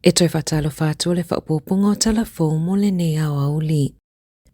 E toi whatalo whātua le whapoponga o talafou mo le nei au auli.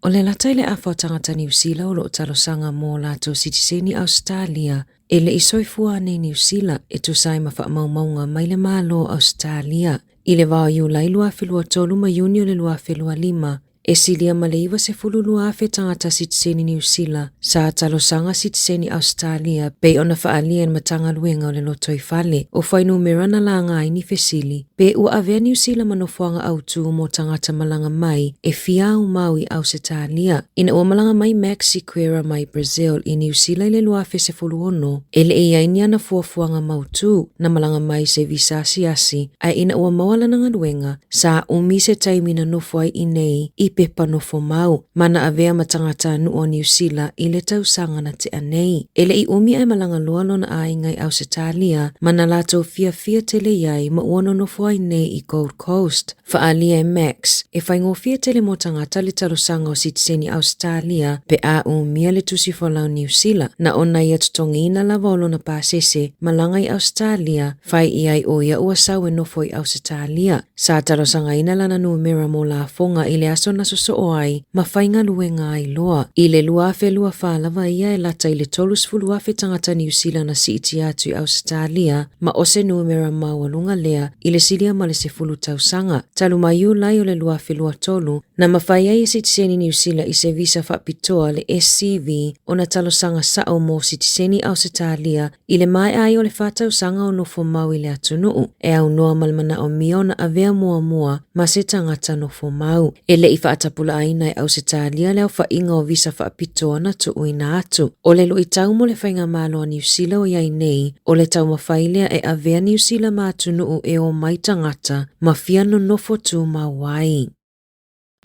O le latai le awha o tangata New Zealand o lo talo sanga mō lato sitiseni Australia e le isoifua nei New Zealand e tu sai ma whaamaunga mai le malo Australia. I le wao iu lai lua whelua tolu ma Juni o le lua whelua lima. E silia ma le iwa se fulu lua awhe tangata sitiseni New Zealand sa talo sanga sitiseni Australia pe ona whaalien matanga luenga o le lotoi fale o whainu merana la ngai ni fesili. Pe ua avea New Zealand manofuanga autu mo tangata malanga mai e fiau Maui Ausitalia. Ina ua malanga mai Mexiquera mai Brazil i New Zealand le lua awhe se fulu ono e le ia inia na fuafuanga mautu na malanga mai se visasi asi a ina ua mawala nga luenga sa umise taimina nofuai inei i pepa nofo mau mana avea matangata nu o New Zealand i le tausanga na te anei. Ele i umi ai malanga lualo na ai ngai Ausitalia mana lato fia tele iai ma uono nofo ai nei i Gold Coast. Faalia e Max e whaingo fia tele mo tangata le talosanga o sitiseni Australia pe a umia le tusifolau New Zealand na ona ia tutongi ina la volo na pasese malanga i Australia fai iai o ia ua sau e nofo i Ausitalia. Sa talosanga ina lana numera mo la fonga i le aso na soso o ai ma whainga luenga ai loa. I le lua afe lua whalawa ia e lata i le tolus fulu afe tangata New Zealand na si iti atu i Australia ma ose numera mawalunga lea i le silia ma le se fulu tausanga. Talu mayu lai o le lua afe lua tolu na mawhai ai sitiseni New Zealand i se visa whapitoa le SCV o na talosanga sao mo sitiseni Australia i le mai ai o le whatausanga o nofo mau i le atunuu e au noa malmana o mio na avea mua ma se tangata nofo mau. Ele i whaatapula aina e Ausitalia leo whainga o visa whaapitoa na tuuina atu. O le lui tau mo le whainga malo a New Zealand o iai nei, o le tau mawhailea e avea New Zealand ma atunuu e o mai tangata ma fia no nofo tu ma wai.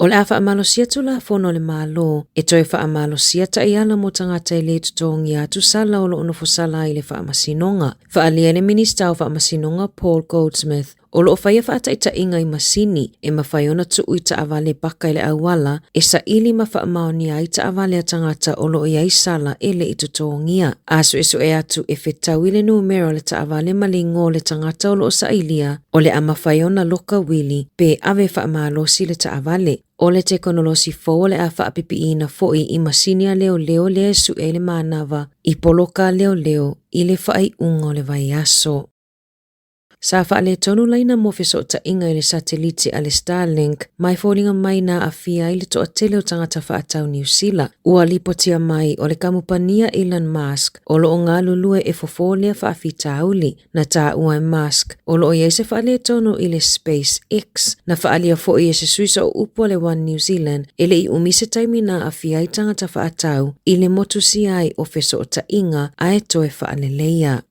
O le a whaamalosia tu la fono le malo, e toi whaamalosia ta i ala mo tangata i le tutongi atu sala o lo onofo sala i le whaamasinonga. Whaalia le minista o whaamasinonga Paul Goldsmith, o lo whaia whaata i ta inga i masini, e mawhaiona tu ui ta avale baka i le awala, e sa ili ma whaamaonia i ta avale a tangata o lo iai sala e le i tutongia. Asu esu e atu e whetau i le numero le ta avale malingo le tangata o lo sa ilia, o le a mawhaiona loka wili, pe ave whaamalosi le ta avale. O le teknolosi fo le a whaapipi ina foi i masinia leo le su e le manava, i poloka leo i le whai unga le vai aso. Sa wha le tonu laina mo feso ta inga i le sateliti a le Starlink, mai fōringa mai na a fia i le toa tele o tangata whaatau New Zealand. Ua lipotia mai o le kamupania Elon Musk, o lo o ngā lulue e fofolea whaafita auli, na tā ua e Musk, o lo o iei se wha le tonu i le SpaceX, na whaalia fo i e se suisa o upo le One New Zealand, ele i umise taimi na a fia i tangata whaatau, i le motusi ai o feso o ta inga a e toe whaaleleia.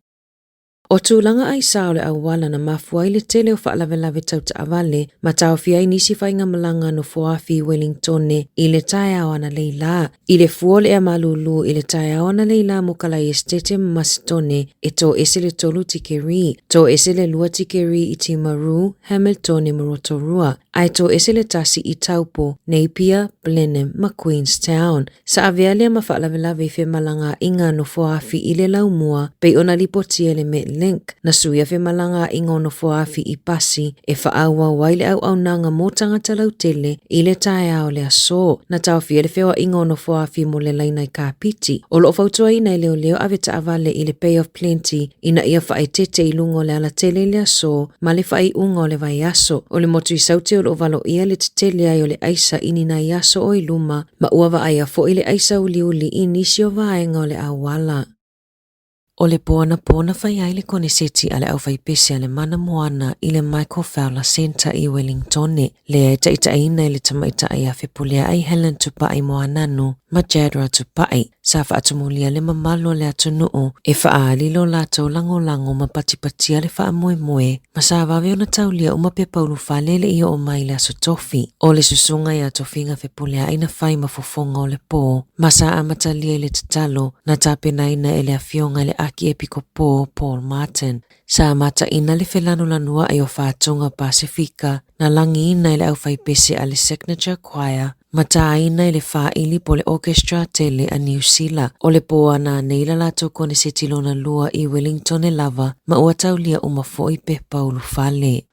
O tūlanga ai sao le awala na mafua i le tele o whaalawelawe tau ta avale, ma tau fia i nisi whainga malanga no fuafi Wellingtone i le tae awana leila. I le fuole e malulu i le tae awana leila mo kala i estete masitone e tō ese le tolu tikeri, tō ese le lua tikeri i Timaru, Hamilton e Morotorua, ai tō ese le tasi i Taupo, Napier, Blenheim, ma Queenstown. Sa avealia ma whaalawelawe i fe malanga inga no fuafi i le laumua, pei ona lipotia le me link na suia fe malanga ingono foafi i pasi e whaaua waile au nanga mo tangata lau tele i le tae ao le aso na tau fia le whewa ingono foafi mo le laina i kāpiti. O lo fautua ina i leo ave ta avale i le Pay of Plenty ina ia whae tete i lungo le ala tele le aso ma le whae unga o le vai aso. O le motu i saute o lo valo ia le tele ai o le aisa inina i aso o i luma ma uava aia fo i le aisa uli i nisi o vaenga o le awala. O le pōna whai ai le kone seti ale au whai pese ale mana moana i le Michael Fowler Centre i Wellingtone. Le e taita ina i le tamaita ai a whepulea ai Helen tupai moananu ma Jadra tupai. Sa whaatumulia le mamalo le atunuu e whaalilo lato lango ma patipatia le whaamoemoe ma sa wawe ona taulia uma pe paulu whalele i o mai le aso tofi. O le susunga i a tofinga whepulea aina whai mafofonga o le pō ma sa amatalia i le tatalo na tāpena ina e le afionga le aki epiko pō Paul Martin. Sa mata ina le whelanu lanua ai o whātunga Pasifika na langi ina i le au whaipese a le Signature Choir mata ina i le whaili po le orchestra tele a New Zealand. O le poa na neila lato kone se tilona lua i Wellington e lava ma ua taulia uma foi pe paulu fale.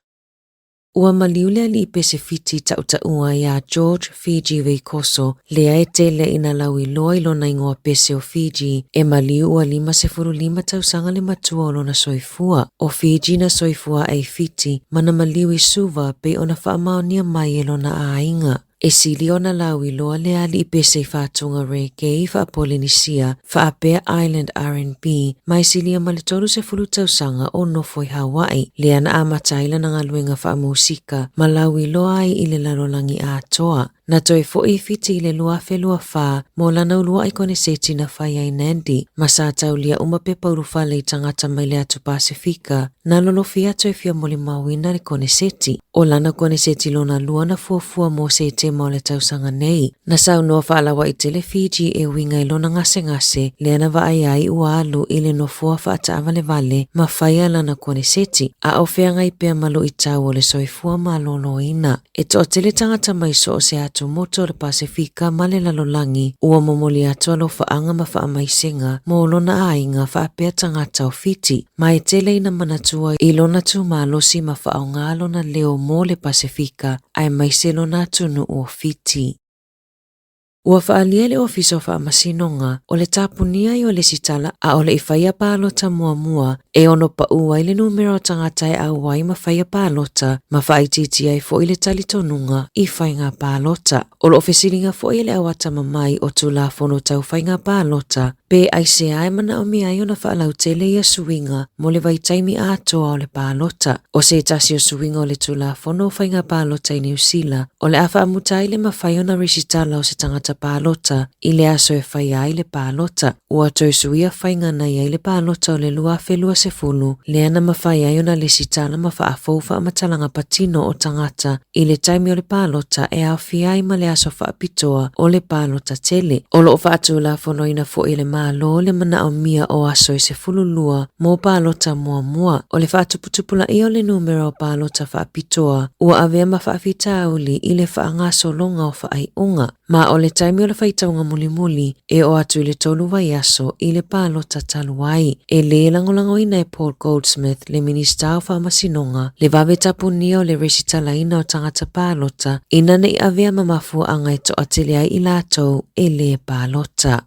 Ua maliulea li pesifiti tautaua ya George Fiji Veikoso lea e tele ina lawi loa ilona ingoa pese o Fiji e maliu ua 505 tausanga le matua o lona soifua. O Fiji na soifua ai fiti mana maliu i suva pe ona whaamaonia mai e lona ainga. E sili ona lawi loa lea li pese i whātunga reggae wha Polynesia, wha Bear Island R&B, mai sili a malitolu se fulu tausanga o nofoi Hawaii, lea na amataila na ngaluenga wha musika, malawi loa ai ile lalolangi a toa. Na toi fo'i fiti ile lua felua wha, mo lana ulua ikone seti na whai ai Nandi, masa taulia umape paurufale i tangata mai lea tu Pasifika, na lolofia toi fia moli mawina le kone seti. O lana kone seti lona lua na fuafua mo se te maole tausanga nei. Na sau noa whaalawa i tele Fiji e winga i lona ngase lea na vaayai ua alu ile no fua whaata avale vale ma whaia lana kone seti. A o whea ngai pia malo i tau o le soifua ma lolo ina. E to tele tangata mai so o se atu moto le Pasifika ma le lalolangi ua momoli atua lo whaanga ma whaamaisenga mo lona ainga whaapea tangata o fiti. Ma e tele ina manatua i lona tu malosi ma whaonga lona leo mo le Pasifika ai maiselo na tunu o fiti. Ua whaalia le ofiso whaamasinonga o le tapunia i o le sitala a o le i whaia pālota mua e ono pa ua i le numero tangata e au wai ma whaia pālota ma whaititi ai fo i le talitonunga i whainga pālota. O lo ofisiringa fo i le awata mamai o tula fono tau whainga pālota pe ai se ai mana o mi ai o na whaalau tele i a suinga mo le vaitaimi atoa o le pālota. O se tasi o suinga o le tula fono whainga pālota i New Zealand o le awha amutai le mawhai o na risitala o se tangata pālota i le aso e whaia i le pālota. Ua toi suia whainga nei ai le pālota o le lua felua se fulu le ana mawhai ai o na le sitala ma whaafoufa matalanga patino o tangata i le taimi o le pālota e au fiai ma le aso whaapitoa o le pālota tele. O lo whaatula fono ina fo i le malo le mana o mia o aso i se fulu lua mo pālota mua. O le whaatuputupula i o le numero o pālota whaapitoa ua avea ma whaafita uli i le whaangaso longa o whaai unga. Ma o le taimi o le whaitaunga muli e o atu i le tolu vai aso i le pālota taluai. E le langolango ina e Paul Goldsmith le minista o whaamasinonga le vave tapunia o le resitala ina o tangata pālota ina nei avea mamafua anga e to atele ai i lātou e le pālota.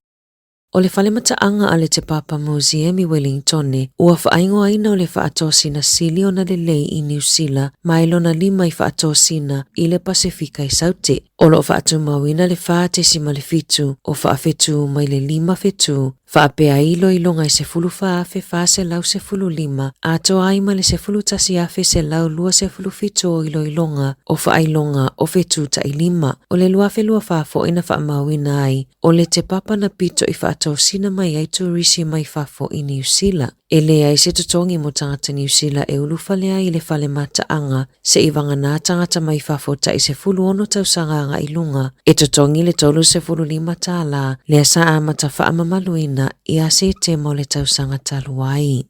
O le whalemataanga a le Te Papa Museum i Wellington ua whaaingoa ina o le whaatosina sili o na le lei i New Zealand ma ilona 5 i whaatosina i le Pasifika i Saute. O lo whaatu mawina le whaatesi ma le fitu o whaafetu mai le 5 fetu. Whaapea ilo ilonga i se fulu whaafe wha se lau se fulu 5 a to aima le se fulu tasi afe se lau lua se fulu fitu o ilo ilonga o whaailonga o fetu ta i 5. O le luafe lua whaafo ina whaamawina ai o le Te Papa na pito i whaatosina mai ai turisi mai whaafo i New Zealand. E lea i se tutongi mo tangata New Zealand e ulufalea i le whale mataanga se i wangana tangata mai whaafo ta i se fulu ono tausanga anga ilunga. E tutongi le tolu se fulu 5 tala lea sa amata whaamamaluina i a se te mo le tausanga taluai.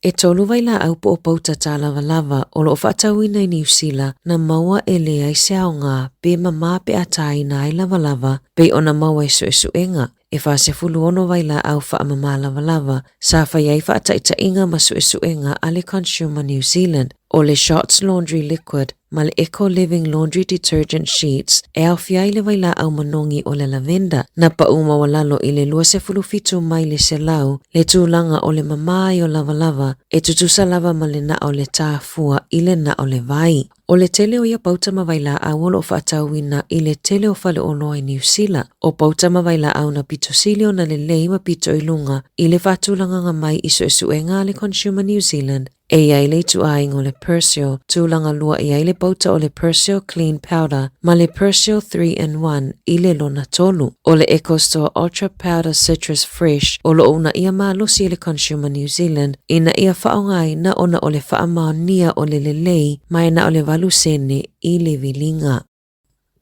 E tolu vai la aupo o pauta tā lava o lo whaatauina i New Zealand na maua e lea i se aonga pe mama pe ataina ai lava pe ona maua i suenga. E wha se fulu ono vai la au wha mama lava sa whaiai whaataita inga ma suenga ale Consumer New Zealand o le Shots Laundry Liquid ma le Eco Living Laundry Detergent Sheets e au fiai le vai la au manongi o le lavenda na pa uma walalo i le lua se fulu fitu mai le se lau le tūlanga o le mamai o lava e tutusa lava ma le na o le tāfua i le na o le vai. O le tele o ia pauta mawaila au o lo whaatauina i le tele o whale ono i New Zealand. O pauta mawaila au na pito silio na le lei ma pito i lunga i le whaatulanga nga mai i suenga le Consumer New Zealand. E iai le tu aing o le Persil, tūlanga lua iai le pauta o le Persil Clean Powder, ma le Persil 3-in-1 i le lona tolu. O le EcoStore Ultra Powder Citrus Fresh, o lo una ia maalosi i le Consumer New Zealand, ina ia whaongai na ona o le whaamaonia o le lelei, mai na o le valusene i le vilinga.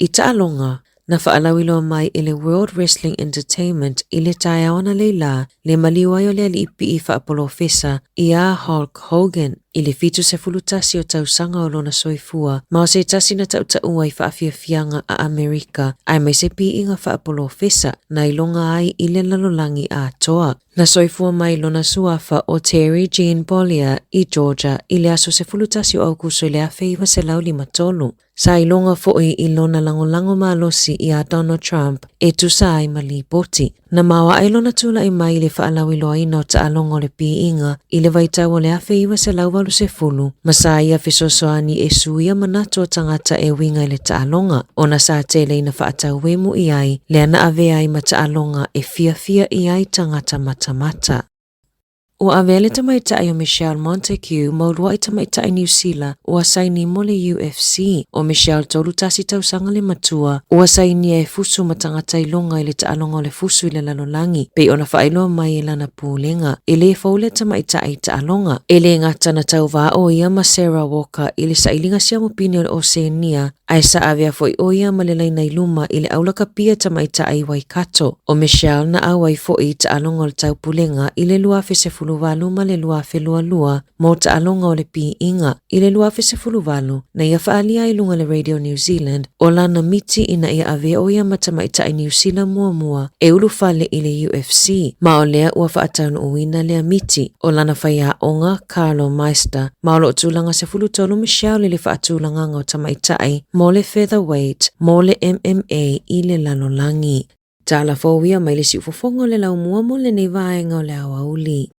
I tālonga, na whaalawilo mai i le World Wrestling Entertainment i le taiaona leila le maliwai o le alipi i whaapolofesa i a Hulk Hogan i le fitu se fulutasi o tausanga o lona soifua ma o se tasi na tautaua i whaafiafianga a Amerika ai mai se pi inga whaapolofesa na ilonga ai i le lalolangi a toa. Na soifua mai lona suafa o Terry Jean Bollier I Georgia I le aso se fulutasi o Augusto I le afeiva se lau 5. Sa ilonga fo'i I lona lango malosi I a Donald Trump e tusa ai malipoti. Na mawa ai lona tula I mai le whaalawi loa ina o taalonga o le piinga I le vaitau o le afeiva se lau 80. Masa ia fisosoani e suia manato o tangata e winga I le taalonga. Ona sa tele ina whaatau wemu I ai le ana avea I ma taalonga e fia I ai tangata mata. O avele tamaitai o Michelle Montague maulua I tamaitai New Zealand o asaini mo le UFC o Michelle tolu tasi tausanga le matua o asaini e fusu matangata I longa I le taalonga o le fusu I le lalolangi pe ona whaeloa mai e lana pūlenga e le faule tamaitai taalonga e le ngata na tauva o ia ma Sarah Walker I le sailinga sia mopini o le Oceania ai sa avea foi o ia ma le laina I luma I le aulaka pia tamaitai Waikato o Michelle na awai foi taalonga o le taupulenga I le luafe se fuluvalu ma le luafe lua mo taalonga o le piinga I le luafe se fuluvalu na ia whaalia I lunga le Radio New Zealand o lana miti ina ia avea o ia matamaitai New Zealand mua e ulufale I le UFC ma o lea ua whaataunu uina lea miti o lana whaia onga Carlo Meister ma o lo tulanga se fulutolu Michelle le whaatulanga o tamaitai mo le featherweight mo le MMA I le lalolangi. Tala fōwia mai le si ufofongo le lau mua mo le nei vaenga o le awauli.